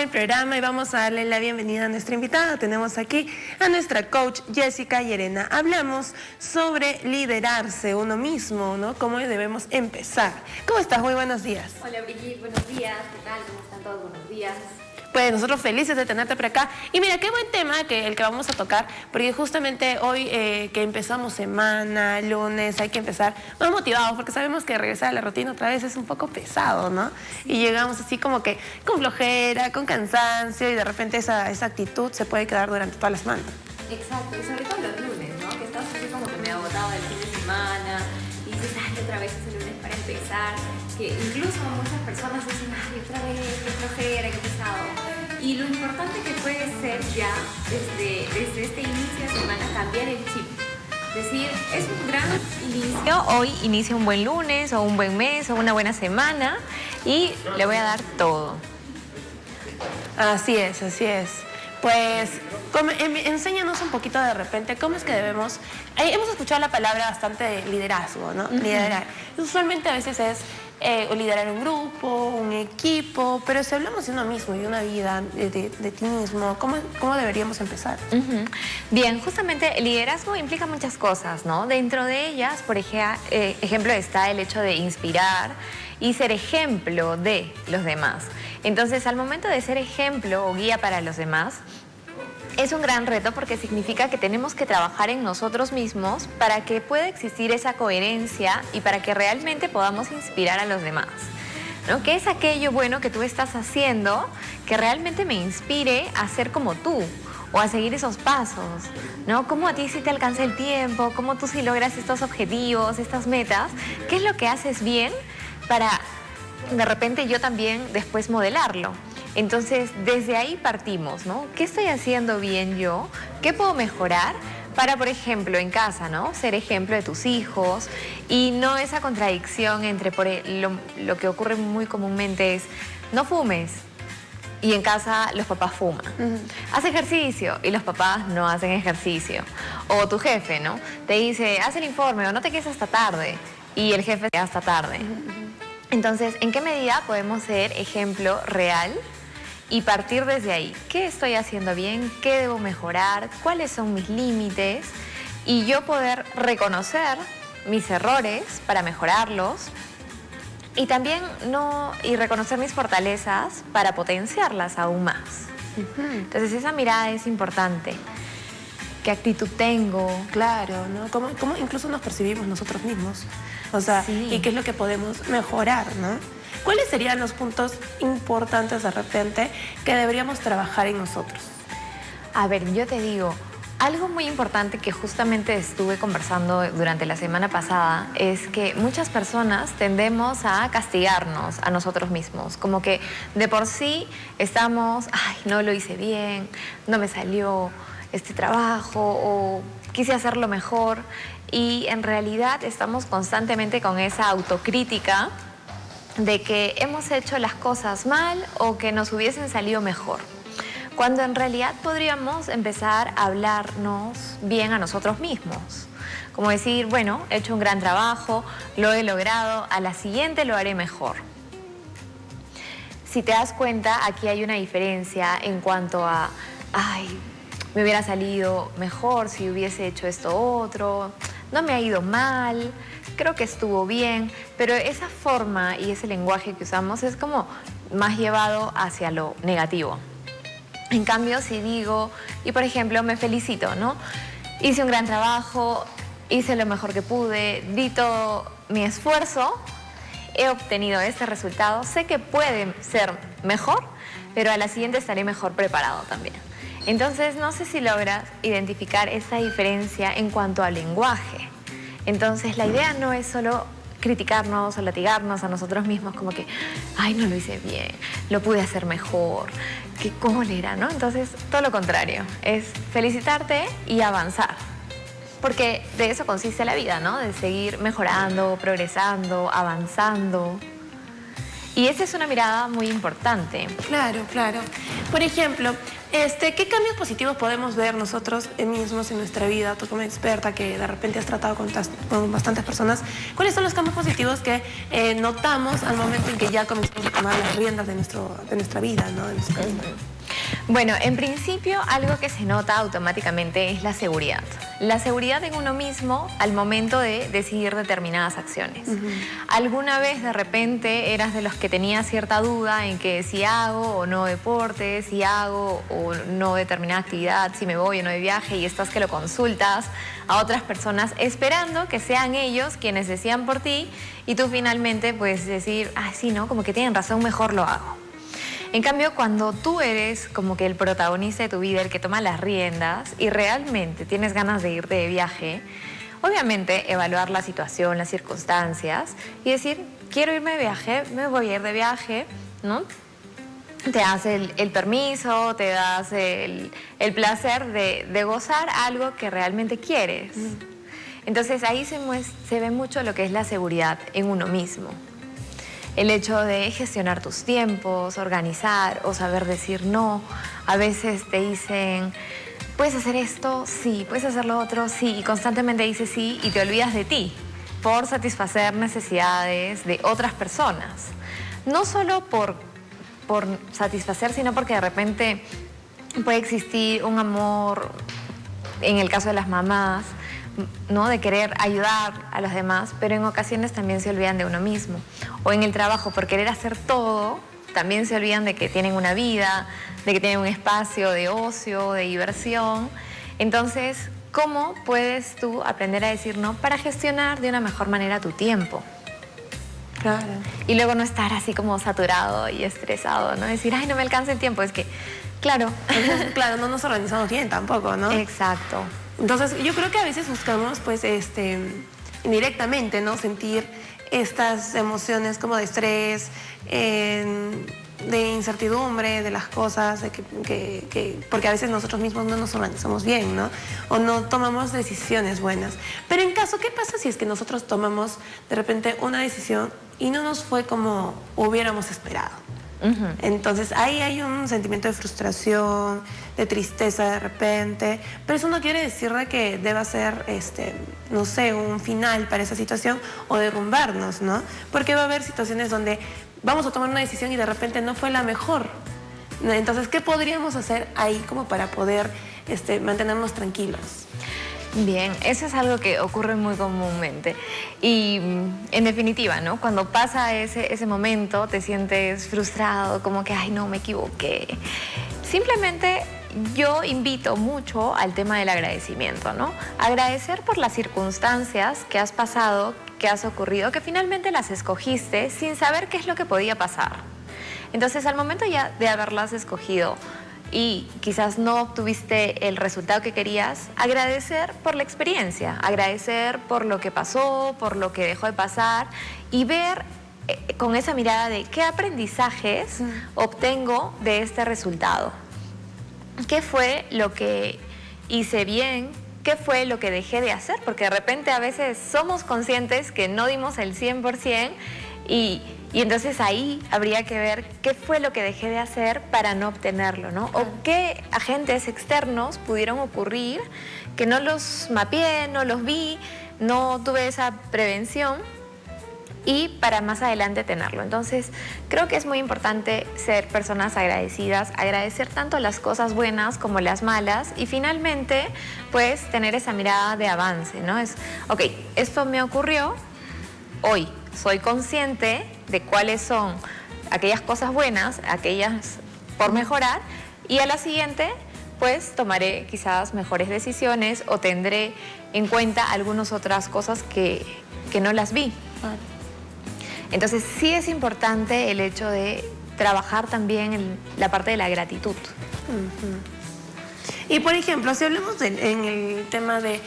el programa y vamos a darle la bienvenida a nuestra invitada. Tenemos aquí a nuestra coach Jessica Llerena. Hablamos sobre liderarse uno mismo, ¿no? Cómo debemos empezar. ¿Cómo estás? Muy buenos días. Hola Brigitte, buenos días. ¿Qué tal? ¿Cómo están todos? Buenos días. Pues nosotros felices de tenerte por acá. Y mira, qué buen tema el que vamos a tocar, porque justamente hoy que empezamos semana, lunes, hay que empezar más motivados, porque sabemos que regresar a la rutina otra vez es un poco pesado, ¿no? Y llegamos así como que con flojera, con cansancio, y de repente esa actitud se puede quedar durante toda la semana. Exacto, y sobre todo los lunes, ¿no? Que estás así como que me agotado del fin de semana y dices, ay, otra vez es el lunes para empezar. Que incluso muchas personas dicen, ay, otra vez, qué flojera, qué pesado. Y lo importante que puede ser ya desde este inicio de semana cambiar el chip. Es decir, es un gran inicio. Hoy inicia un buen lunes o un buen mes o una buena semana y le voy a dar todo. Así es, así es. Pues enséñanos un poquito de repente cómo es que debemos... hemos escuchado la palabra bastante de liderazgo, ¿no? Liderar. Usualmente a veces es liderar un grupo, un equipo, pero si hablamos de uno mismo y de una vida, de ti mismo, ¿cómo deberíamos empezar? Bien, justamente el liderazgo implica muchas cosas, ¿no? Dentro de ellas, por ejemplo, está el hecho de inspirar y ser ejemplo de los demás. Entonces, al momento de ser ejemplo o guía para los demás, es un gran reto porque significa que tenemos que trabajar en nosotros mismos para que pueda existir esa coherencia y para que realmente podamos inspirar a los demás, ¿no? ¿Qué es aquello bueno que tú estás haciendo que realmente me inspire a ser como tú o a seguir esos pasos, ¿no? ¿Cómo a ti sí te alcanza el tiempo? ¿Cómo tú sí logras estos objetivos, estas metas? ¿Qué es lo que haces bien para de repente yo también después modelarlo? Entonces, desde ahí partimos, ¿no? ¿Qué estoy haciendo bien yo? ¿Qué puedo mejorar? Para, por ejemplo, en casa, ¿no? Ser ejemplo de tus hijos y no esa contradicción entre lo que ocurre muy comúnmente es no fumes y en casa los papás fuman. Haz ejercicio y los papás no hacen ejercicio. O tu jefe, ¿no? Te dice, haz el informe o no te quedes hasta tarde y el jefe se queda hasta tarde. Entonces, ¿en qué medida podemos ser ejemplo real? Y partir desde ahí, ¿qué estoy haciendo bien? ¿Qué debo mejorar? ¿Cuáles son mis límites? Y yo poder reconocer mis errores para mejorarlos y también reconocer mis fortalezas para potenciarlas aún más. Entonces esa mirada es importante. ¿Qué actitud tengo? Claro, ¿no? ¿Cómo incluso nos percibimos nosotros mismos? O sea, sí. ¿Y qué es lo que podemos mejorar, no? ¿Cuáles serían los puntos importantes de repente que deberíamos trabajar en nosotros? A ver, yo te digo, algo muy importante que justamente estuve conversando durante la semana pasada es que muchas personas tendemos a castigarnos a nosotros mismos. Como que de por sí estamos, ay, no lo hice bien, no me salió este trabajo o quise hacerlo mejor. Y en realidad estamos constantemente con esa autocrítica de que hemos hecho las cosas mal o que nos hubiesen salido mejor. Cuando en realidad podríamos empezar a hablarnos bien a nosotros mismos. Como decir, bueno, he hecho un gran trabajo, lo he logrado, a la siguiente lo haré mejor. Si te das cuenta, aquí hay una diferencia en cuanto a, ay, me hubiera salido mejor si hubiese hecho esto otro, no me ha ido mal, creo que estuvo bien, pero esa forma y ese lenguaje que usamos es como más llevado hacia lo negativo. En cambio, si digo, y por ejemplo, me felicito, ¿no? Hice un gran trabajo, hice lo mejor que pude, di todo mi esfuerzo, he obtenido este resultado, sé que puede ser mejor, pero a la siguiente estaré mejor preparado también. Entonces, no sé si logras identificar esa diferencia en cuanto al lenguaje. Entonces, la idea no es solo criticarnos o latigarnos a nosotros mismos como que, ay, no lo hice bien, lo pude hacer mejor, qué cólera, ¿no? Entonces, todo lo contrario, es felicitarte y avanzar. Porque de eso consiste la vida, ¿no? De seguir mejorando, progresando, avanzando. Y esa es una mirada muy importante. Claro, claro. Por ejemplo, ¿Qué cambios positivos podemos ver nosotros mismos en nuestra vida? Tú como experta que de repente has tratado con bastantes personas, ¿cuáles son los cambios positivos que notamos al momento en que ya comenzamos a tomar las riendas de nuestra vida, ¿no? De nuestra vida. Bueno, en principio algo que se nota automáticamente es la seguridad. La seguridad en uno mismo al momento de decidir determinadas acciones. ¿Alguna vez de repente eras de los que tenía cierta duda en que si hago o no deporte, si hago o no determinada actividad, si me voy o no de viaje, y estás que lo consultas a otras personas esperando que sean ellos quienes decían por ti y tú finalmente puedes decir, ah, sí, ¿no? Como que tienen razón, mejor lo hago. En cambio, cuando tú eres como que el protagonista de tu vida, el que toma las riendas y realmente tienes ganas de irte de viaje, obviamente evaluar la situación, las circunstancias y decir, quiero irme de viaje, me voy a ir de viaje, ¿no? Te das el permiso, te das el placer de gozar algo que realmente quieres. Entonces ahí se ve mucho lo que es la seguridad en uno mismo. El hecho de gestionar tus tiempos, organizar o saber decir no. A veces te dicen, ¿puedes hacer esto? Sí. ¿Puedes hacer lo otro? Sí. Y constantemente dices sí y te olvidas de ti por satisfacer necesidades de otras personas. No solo por satisfacer, sino porque de repente puede existir un amor, en el caso de las mamás, ¿no? De querer ayudar a los demás, pero en ocasiones también se olvidan de uno mismo. O en el trabajo, por querer hacer todo, también se olvidan de que tienen una vida, de que tienen un espacio de ocio, de diversión. Entonces, ¿cómo puedes tú aprender a decir no para gestionar de una mejor manera tu tiempo? Claro. Y luego no estar así como saturado y estresado, ¿no? Decir, ay, no me alcanza el tiempo. Es que, claro. Claro, no nos organizamos bien tampoco, ¿no? Exacto. Entonces, yo creo que a veces buscamos, pues, indirectamente, ¿no? Sentir estas emociones como de estrés, de incertidumbre de las cosas, porque a veces nosotros mismos no nos organizamos bien, ¿no? O no tomamos decisiones buenas. Pero en caso, ¿qué pasa si es que nosotros tomamos de repente una decisión y no nos fue como hubiéramos esperado? Entonces ahí hay un sentimiento de frustración, de tristeza de repente, pero eso no quiere decir de que deba ser, no sé, un final para esa situación o derrumbarnos, ¿no? Porque va a haber situaciones donde vamos a tomar una decisión y de repente no fue la mejor. Entonces, ¿qué podríamos hacer ahí como para poder mantenernos tranquilos? Bien, eso es algo que ocurre muy comúnmente y en definitiva, ¿no? Cuando pasa ese momento te sientes frustrado, como que, ay, no, me equivoqué. Simplemente yo invito mucho al tema del agradecimiento, ¿no? Agradecer por las circunstancias que has pasado, que has ocurrido, que finalmente las escogiste sin saber qué es lo que podía pasar. Entonces, al momento ya de haberlas escogido, y quizás no obtuviste el resultado que querías, agradecer por la experiencia, agradecer por lo que pasó, por lo que dejó de pasar y ver con esa mirada de qué aprendizajes obtengo de este resultado. ¿Qué fue lo que hice bien? ¿Qué fue lo que dejé de hacer? Porque de repente a veces somos conscientes que no dimos el 100% y entonces ahí habría que ver qué fue lo que dejé de hacer para no obtenerlo, ¿no? O qué agentes externos pudieron ocurrir que no los mapeé, no los vi, no tuve esa prevención y para más adelante tenerlo. Entonces, creo que es muy importante ser personas agradecidas, agradecer tanto las cosas buenas como las malas y finalmente, pues, tener esa mirada de avance, ¿no? Es, ok, esto me ocurrió hoy. Soy consciente de cuáles son aquellas cosas buenas, aquellas por mejorar, y a la siguiente, pues tomaré quizás mejores decisiones o tendré en cuenta algunas otras cosas que no las vi. Entonces sí es importante el hecho de trabajar también en la parte de la gratitud. Y por ejemplo, si hablamos en el tema de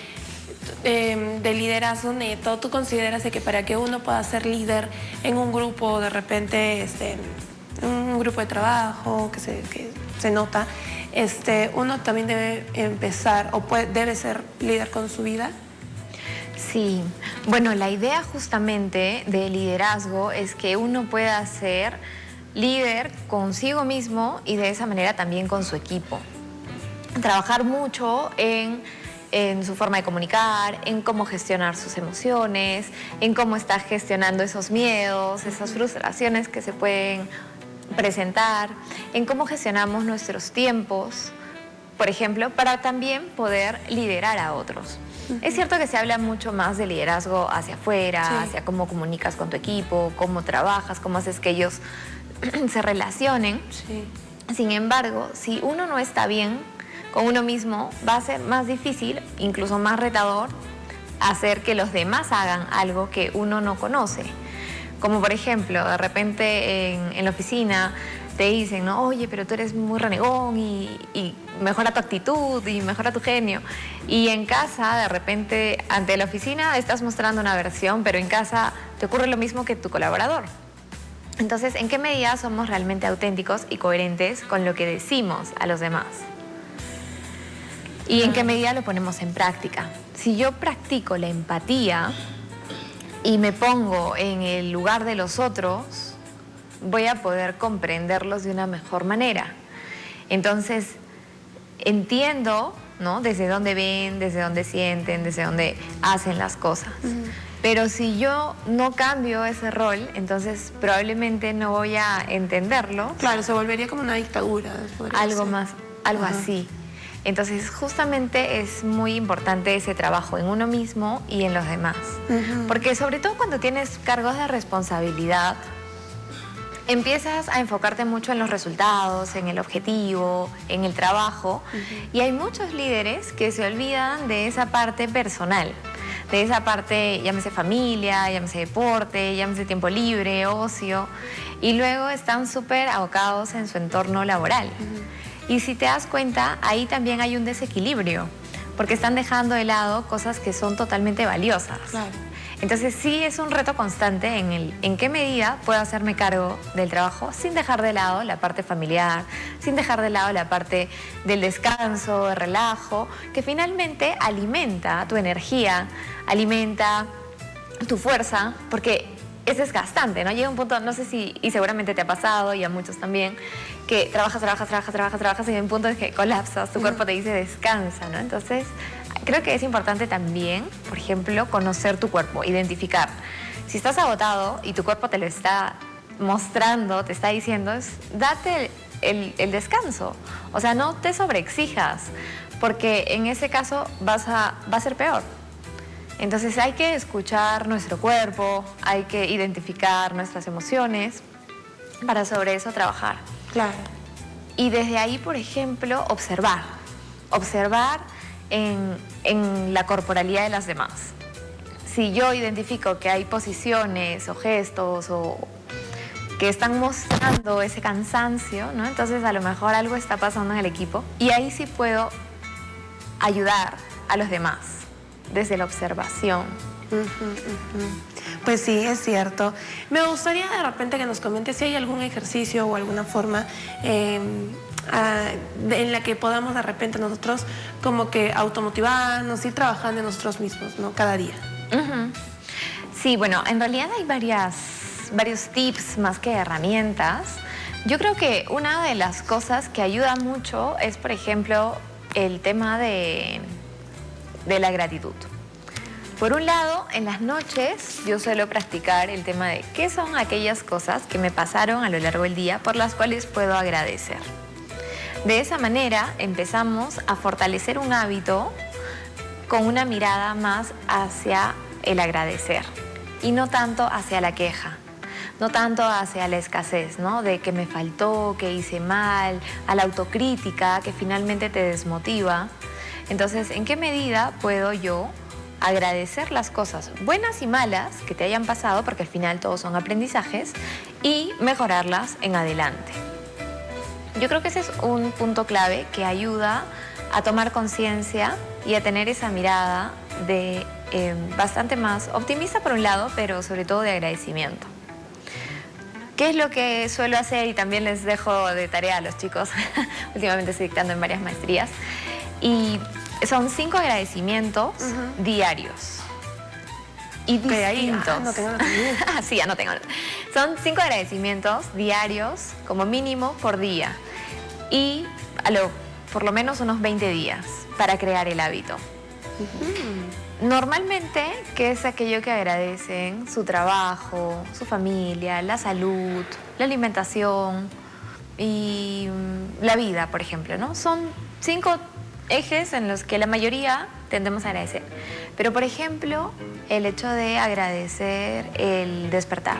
liderazgo neto, ¿tú consideras de que para que uno pueda ser líder en un grupo, de repente, un grupo de trabajo que se nota, uno también debe empezar o debe ser líder con su vida? Sí, bueno, la idea justamente de liderazgo es que uno pueda ser líder consigo mismo y de esa manera también con su equipo. Trabajar mucho en su forma de comunicar, en cómo gestionar sus emociones, en cómo está gestionando esos miedos, esas frustraciones que se pueden presentar, en cómo gestionamos nuestros tiempos, por ejemplo, para también poder liderar a otros. Es cierto que se habla mucho más de liderazgo hacia afuera, hacia cómo comunicas con tu equipo, cómo trabajas, cómo haces que ellos se relacionen. Sin embargo, si uno no está bien con uno mismo, va a ser más difícil, incluso más retador, hacer que los demás hagan algo que uno no conoce. Como por ejemplo, de repente en la oficina te dicen, ¿no? Oye, pero tú eres muy renegón y mejora tu actitud y mejora tu genio. Y en casa, de repente, ante la oficina estás mostrando una versión, pero en casa te ocurre lo mismo que tu colaborador. Entonces, ¿en qué medida somos realmente auténticos y coherentes con lo que decimos a los demás? ¿Y en qué medida lo ponemos en práctica? Si yo practico la empatía y me pongo en el lugar de los otros, voy a poder comprenderlos de una mejor manera. Entonces, entiendo, ¿no? Desde dónde ven, desde dónde sienten, desde dónde hacen las cosas. Pero si yo no cambio ese rol, entonces probablemente no voy a entenderlo. Claro, se volvería como una dictadura. Algo más, algo así. Entonces, justamente es muy importante ese trabajo en uno mismo y en los demás. Porque sobre todo cuando tienes cargos de responsabilidad, empiezas a enfocarte mucho en los resultados, en el objetivo, en el trabajo. Y hay muchos líderes que se olvidan de esa parte personal, de esa parte, llámese familia, llámese deporte, llámese tiempo libre, ocio, y luego están súper abocados en su entorno laboral. Y si te das cuenta, ahí también hay un desequilibrio, porque están dejando de lado cosas que son totalmente valiosas. Entonces sí es un reto constante en qué medida puedo hacerme cargo del trabajo sin dejar de lado la parte familiar, sin dejar de lado la parte del descanso, de relajo, que finalmente alimenta tu energía, alimenta tu fuerza, porque es desgastante, ¿no? Llega un punto, no sé si, y seguramente te ha pasado, y a muchos también, que trabajas, y en un punto en que colapsas, tu cuerpo te dice descansa, ¿no? Entonces, creo que es importante también, por ejemplo, conocer tu cuerpo, identificar. Si estás agotado y tu cuerpo te lo está mostrando, te está diciendo, date el descanso. O sea, no te sobreexijas, porque en ese caso va a ser peor. Entonces hay que escuchar nuestro cuerpo, hay que identificar nuestras emociones para sobre eso trabajar. Y desde ahí, por ejemplo, observar en la corporalidad de las demás. Si yo identifico que hay posiciones o gestos o que están mostrando ese cansancio, ¿no? Entonces a lo mejor algo está pasando en el equipo y ahí sí puedo ayudar a los demás desde la observación. Pues sí, es cierto. Me gustaría de repente que nos comentes si hay algún ejercicio o alguna forma en la que podamos de repente nosotros como que automotivarnos, ir trabajando en nosotros mismos, ¿no? Cada día. Sí, bueno, en realidad hay varios tips más que herramientas. Yo creo que una de las cosas que ayuda mucho es, por ejemplo, el tema de la gratitud. Por un lado, en las noches yo suelo practicar el tema de qué son aquellas cosas que me pasaron a lo largo del día por las cuales puedo agradecer. De esa manera empezamos a fortalecer un hábito con una mirada más hacia el agradecer y no tanto hacia la queja, no tanto hacia la escasez, ¿no? De que me faltó, que hice mal, a la autocrítica que finalmente te desmotiva. Entonces, ¿en qué medida puedo yo agradecer las cosas buenas y malas que te hayan pasado, porque al final todos son aprendizajes, y mejorarlas en adelante? Yo creo que ese es un punto clave que ayuda a tomar conciencia y a tener esa mirada de bastante más optimista por un lado, pero sobre todo de agradecimiento. ¿Qué es lo que suelo hacer? Y también les dejo de tarea a los chicos. Últimamente estoy dictando en varias maestrías. Y son 5 agradecimientos diarios. y Que ahí, distintos. no tengo Sí, ya no tengo. Son 5 agradecimientos diarios, como mínimo, por día. Y por lo menos unos 20 días para crear el hábito. Normalmente, ¿qué es aquello que agradecen? Su trabajo, su familia, la salud, la alimentación y la vida, por ejemplo, ¿no? Son 5 ejes en los que la mayoría tendemos a agradecer. Pero, por ejemplo, el hecho de agradecer el despertar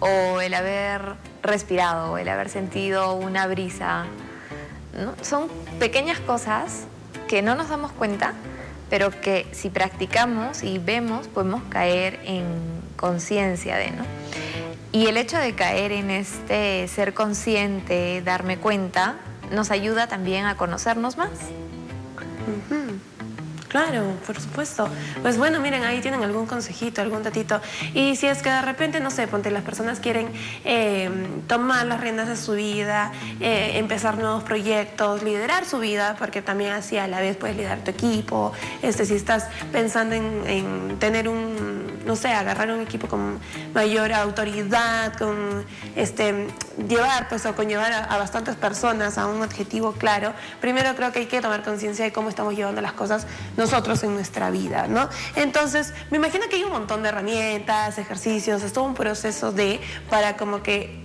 o el haber respirado, o el haber sentido una brisa, ¿no? Son pequeñas cosas que no nos damos cuenta, pero que si practicamos y vemos, podemos caer en conciencia de, ¿no? Y el hecho de caer en este ser consciente, darme cuenta, nos ayuda también a conocernos más. Claro, por supuesto. Pues bueno, miren, ahí tienen algún consejito, algún datito. Y si es que de repente, no sé, ponte, las personas quieren tomar las riendas de su vida, empezar nuevos proyectos, liderar su vida, porque también así a la vez puedes liderar tu equipo. Si estás pensando en tener no sé, agarrar un equipo con mayor autoridad, con llevar, pues, o conllevar a bastantes personas a un objetivo claro, primero creo que hay que tomar conciencia de cómo estamos llevando las cosas nosotros en nuestra vida, ¿no? Entonces, me imagino que hay un montón de herramientas, ejercicios, es todo un proceso para como que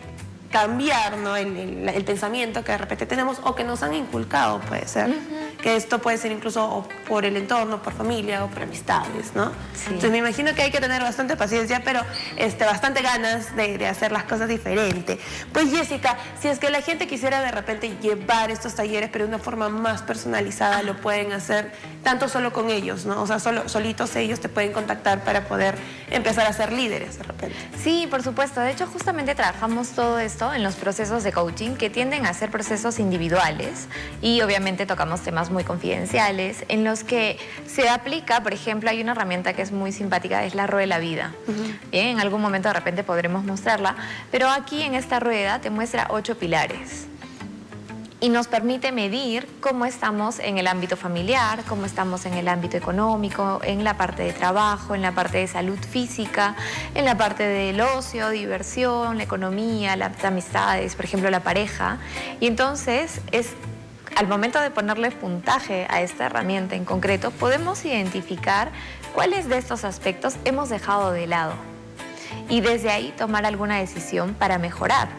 cambiar, ¿no? el pensamiento que de repente tenemos o que nos han inculcado, puede ser. Que esto puede ser incluso o por el entorno, por familia o por amistades, ¿no? Sí. Entonces me imagino que hay que tener bastante paciencia, pero bastante ganas de hacer las cosas diferente. Pues Jessica, si es que la gente quisiera de repente llevar estos talleres, pero de una forma más personalizada, lo pueden hacer tanto solo con ellos, ¿no? O sea, solitos ellos te pueden contactar para poder empezar a ser líderes de repente. Sí, por supuesto. De hecho, justamente trabajamos todo esto en los procesos de coaching, que tienden a ser procesos individuales, y obviamente tocamos temas muy confidenciales en los que se aplica, por ejemplo, hay una herramienta que es muy simpática, es la rueda de la vida. Bien, en algún momento de repente podremos mostrarla, pero aquí en esta rueda te muestra 8 pilares. Y nos permite medir cómo estamos en el ámbito familiar, cómo estamos en el ámbito económico, en la parte de trabajo, en la parte de salud física, en la parte del ocio, diversión, la economía, las amistades, por ejemplo, la pareja. Y entonces, al momento de ponerle puntaje a esta herramienta en concreto, podemos identificar cuáles de estos aspectos hemos dejado de lado y desde ahí tomar alguna decisión para mejorar.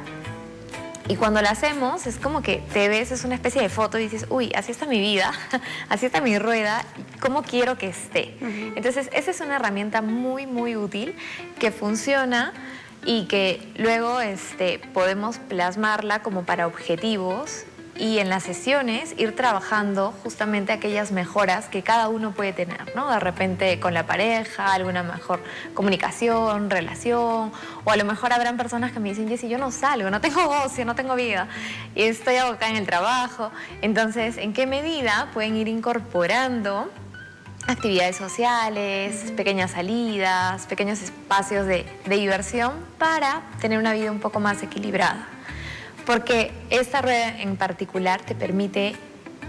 Y cuando lo hacemos, es como que te ves, es una especie de foto y dices, uy, así está mi vida, así está mi rueda, ¿cómo quiero que esté? Entonces, esa es una herramienta muy, muy útil que funciona y que luego podemos plasmarla como para objetivos y en las sesiones ir trabajando justamente aquellas mejoras que cada uno puede tener, ¿no? De repente con la pareja, alguna mejor comunicación, relación, o a lo mejor habrán personas que me dicen, Jessy, yo no salgo, no tengo ocio, no tengo vida, y estoy abocada en el trabajo. Entonces, ¿en qué medida pueden ir incorporando actividades sociales, pequeñas salidas, pequeños espacios de diversión para tener una vida un poco más equilibrada? Porque esta rueda en particular te permite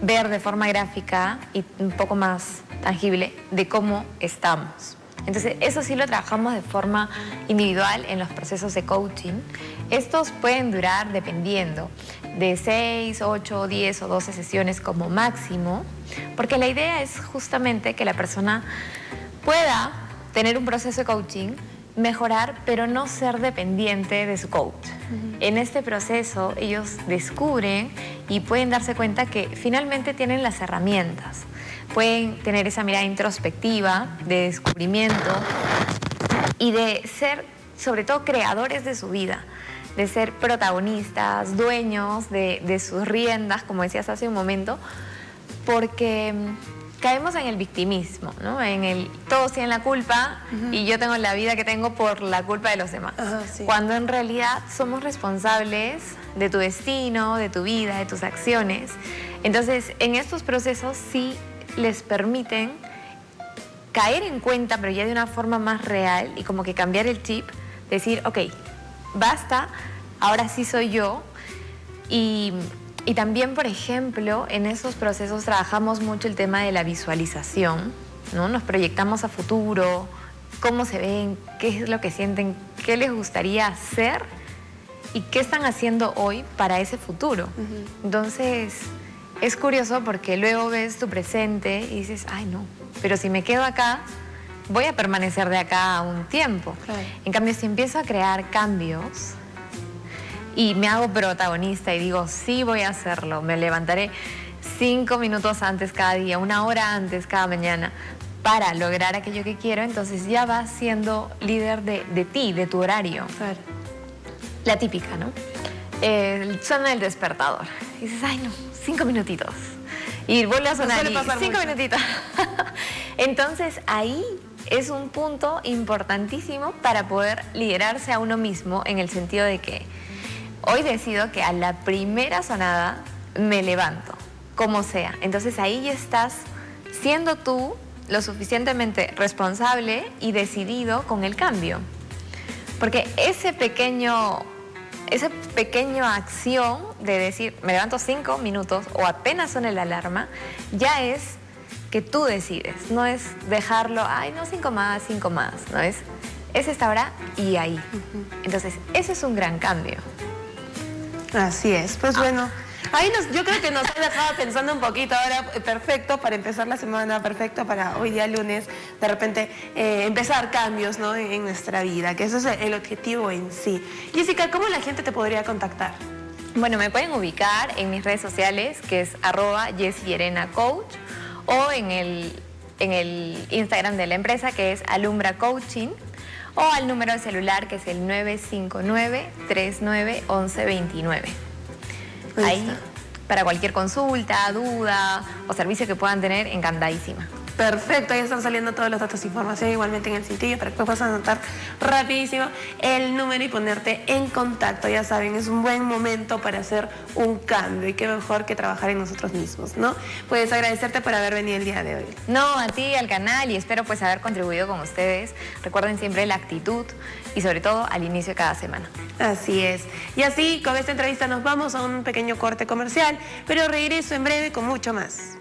ver de forma gráfica y un poco más tangible de cómo estamos. Entonces, eso sí lo trabajamos de forma individual en los procesos de coaching. Estos pueden durar, dependiendo, de 6, 8, 10 o 12 sesiones como máximo, porque la idea es justamente que la persona pueda tener un proceso de coaching, mejorar, pero no ser dependiente de su coach. En este proceso ellos descubren y pueden darse cuenta que finalmente tienen las herramientas. Pueden tener esa mirada introspectiva de descubrimiento y de ser, sobre todo, creadores de su vida, de ser protagonistas, dueños de sus riendas, como decías hace un momento, porque caemos en el victimismo, ¿no? Todos tienen la culpa y yo tengo la vida que tengo por la culpa de los demás. Sí. Cuando en realidad somos responsables de tu destino, de tu vida, de tus acciones. Entonces, en estos procesos sí les permiten caer en cuenta, pero ya de una forma más real y como que cambiar el chip, decir, ok, basta, ahora sí soy yo. Y también, por ejemplo, en esos procesos trabajamos mucho el tema de la visualización, ¿no? Nos proyectamos a futuro, cómo se ven, qué es lo que sienten, qué les gustaría hacer y qué están haciendo hoy para ese futuro. Entonces, es curioso porque luego ves tu presente y dices, ay no, pero si me quedo acá, voy a permanecer de acá un tiempo. Claro. En cambio, si empiezo a crear cambios y me hago protagonista y digo, sí voy a hacerlo, me levantaré 5 minutos antes cada día, 1 hora antes cada mañana, para lograr aquello que quiero, entonces ya vas siendo líder de ti, de tu horario. Claro. La típica, ¿no? Suena el despertador. Y dices, ay no, 5 minutitos. Y vuelve a sonar y 5 minutitos. Entonces ahí es un punto importantísimo para poder liderarse a uno mismo, en el sentido de que hoy decido que a la primera sonada me levanto, como sea. Entonces ahí ya estás siendo tú lo suficientemente responsable y decidido con el cambio. Porque esa pequeña acción de decir, me levanto 5 minutos o apenas suena la alarma, ya es que tú decides. No es dejarlo, ay, no, 5 más, no es esta hora y ahí. Entonces, ese es un gran cambio. Así es, pues bueno, ahí yo creo que nos ha dejado pensando un poquito ahora, perfecto para empezar la semana, perfecto para hoy día lunes, de repente empezar cambios, ¿no?, en nuestra vida, que eso es el objetivo en sí. Jessica, ¿cómo la gente te podría contactar? Bueno, me pueden ubicar en mis redes sociales, que es @JessieLlerenaCoach, o en el Instagram de la empresa, que es Alumbra Coaching, o al número de celular, que es el 959-391129. Ahí, para cualquier consulta, duda o servicio que puedan tener, encantadísima. Perfecto, ahí están saliendo todos los datos de información igualmente en el sitio para que puedas anotar rapidísimo el número y ponerte en contacto. Ya saben, es un buen momento para hacer un cambio y qué mejor que trabajar en nosotros mismos, ¿no? Puedes agradecerte por haber venido el día de hoy. No, a ti, al canal, y espero pues haber contribuido con ustedes. Recuerden siempre la actitud y sobre todo al inicio de cada semana. Así es. Y así, con esta entrevista nos vamos a un pequeño corte comercial, pero regreso en breve con mucho más.